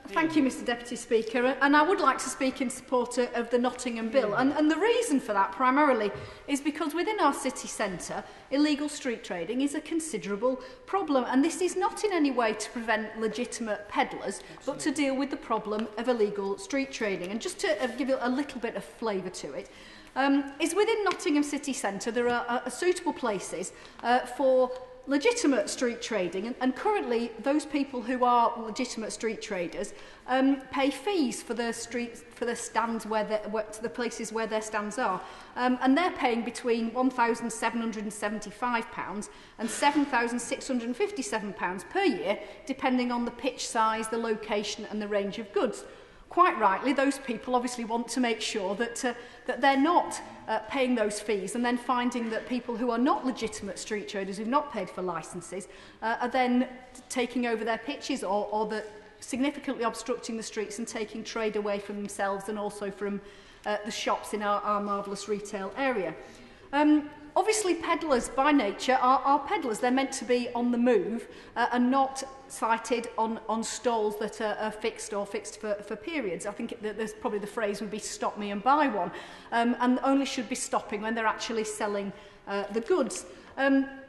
Thank you, Mr Deputy Speaker, and I would like to speak in support of the Nottingham Bill, and the reason for that primarily is because within our city centre illegal street trading is a considerable problem, and this is not in any way to prevent legitimate peddlers but to deal with the problem of illegal street trading. And just to give it a little bit of flavour to it, is within Nottingham City Centre there are suitable places for legitimate street trading, and currently those people who are legitimate street traders pay fees for the streets, for the stands the places where their stands are, and they're paying between £1,775 and £7,657 per year, depending on the pitch size, the location and the range of goods. Quite rightly, those people obviously want to make sure that they're not paying those fees and then finding that people who are not legitimate street traders, who've not paid for licences, are then taking over their pitches or that significantly obstructing the streets and taking trade away from themselves and also from the shops in our marvellous retail area. Obviously, peddlers by nature are peddlers. They're meant to be on the move and not sited on stalls that are fixed or fixed for periods. I think there's probably the phrase would be stop me and buy one, and only should be stopping when they're actually selling the goods.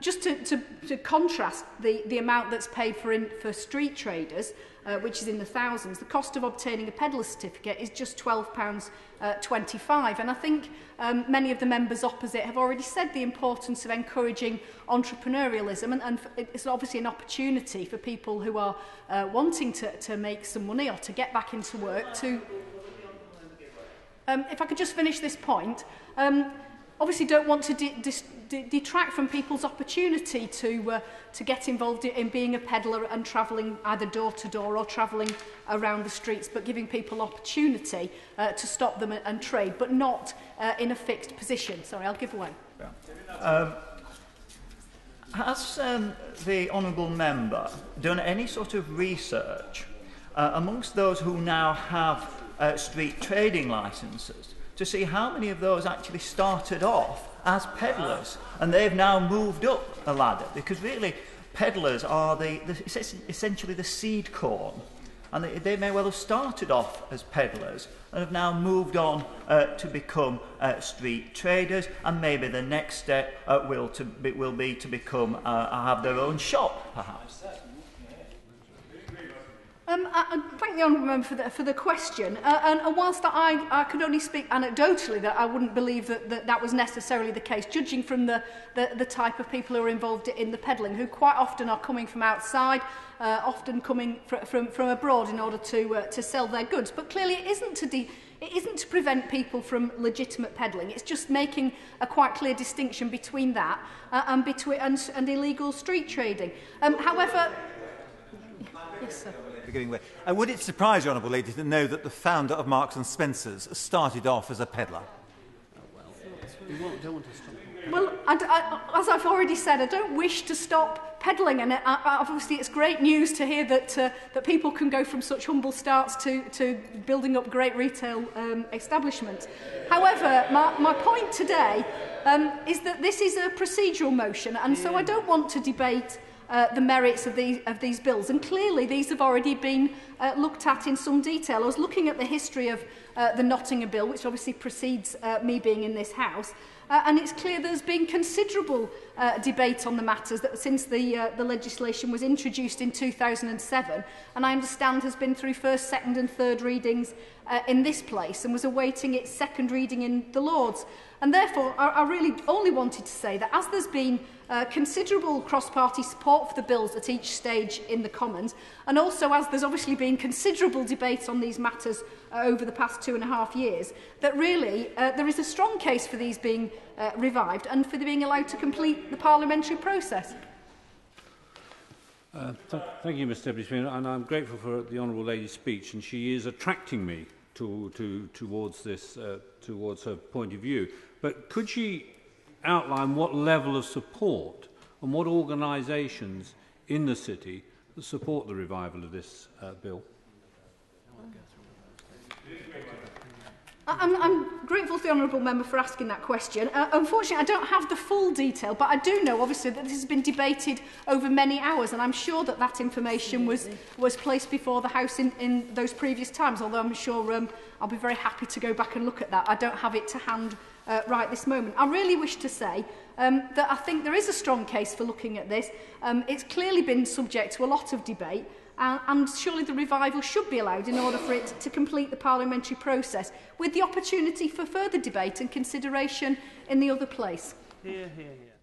Just to contrast the amount that's paid for street traders, which is in the thousands, the cost of obtaining a peddler certificate is just £12.25. And I think many of the members opposite have already said the importance of encouraging entrepreneurialism, and it's obviously an opportunity for people who are wanting to make some money or to get back into work to... if I could just finish this point, obviously don't want to detract from people's opportunity to get involved in being a peddler and travelling either door to door or travelling around the streets, but giving people opportunity to stop them and trade, but not in a fixed position. Sorry, I'll give way. Has the honourable member done any sort of research amongst those who now have street trading licences to see how many of those actually started off as peddlers and they've now moved up a ladder? Because really, peddlers are essentially the seed corn, and they may well have started off as peddlers and have now moved on to become street traders, and maybe the next step will be to become have their own shop, perhaps. I thank the honourable member for the question, and whilst I could only speak anecdotally that I wouldn't believe that was necessarily the case, judging from the type of people who are involved in the peddling, who quite often are coming from outside, often coming from abroad in order to sell their goods. But clearly it isn't to prevent people from legitimate peddling. It's just making a quite clear distinction between that and illegal street trading. However, yes, sir. Would it surprise you, Honourable Lady, to know that the founder of Marks and Spencer's started off as a peddler? Well, as I've already said, I don't wish to stop peddling, and obviously it's great news to hear that people can go from such humble starts to building up great retail establishments. However, my point today is that this is a procedural motion, and so I don't want to debate the merits of these bills, and clearly these have already been looked at in some detail. I was looking at the history of the Nottingham Bill, which obviously precedes me being in this House, and it's clear there's been considerable debate on the matters since the legislation was introduced in 2007, and I understand has been through first, second and third readings in this place and was awaiting its second reading in the Lords. And therefore, I really only wanted to say that as there's been considerable cross-party support for the bills at each stage in the Commons, and also as there's obviously been considerable debate on these matters over the past 2.5 years, that really there is a strong case for these being revived and for them being allowed to complete the parliamentary process. Thank you, Mr Deputy Speaker, and I'm grateful for the Honourable Lady's speech, and she is attracting me towards her point of view. But could she outline what level of support and what organisations in the city that support the revival of this bill? I'm grateful to the Honourable Member for asking that question. Unfortunately, I don't have the full detail, but I do know, obviously, that this has been debated over many hours, and I'm sure that that information was placed before the House in those previous times, although I'm sure I'll be very happy to go back and look at that. I don't have it to hand right this moment. I really wish to say that I think there is a strong case for looking at this. It's clearly been subject to a lot of debate, and surely the revival should be allowed in order for it to complete the parliamentary process, with the opportunity for further debate and consideration in the other place. Hear, hear, hear.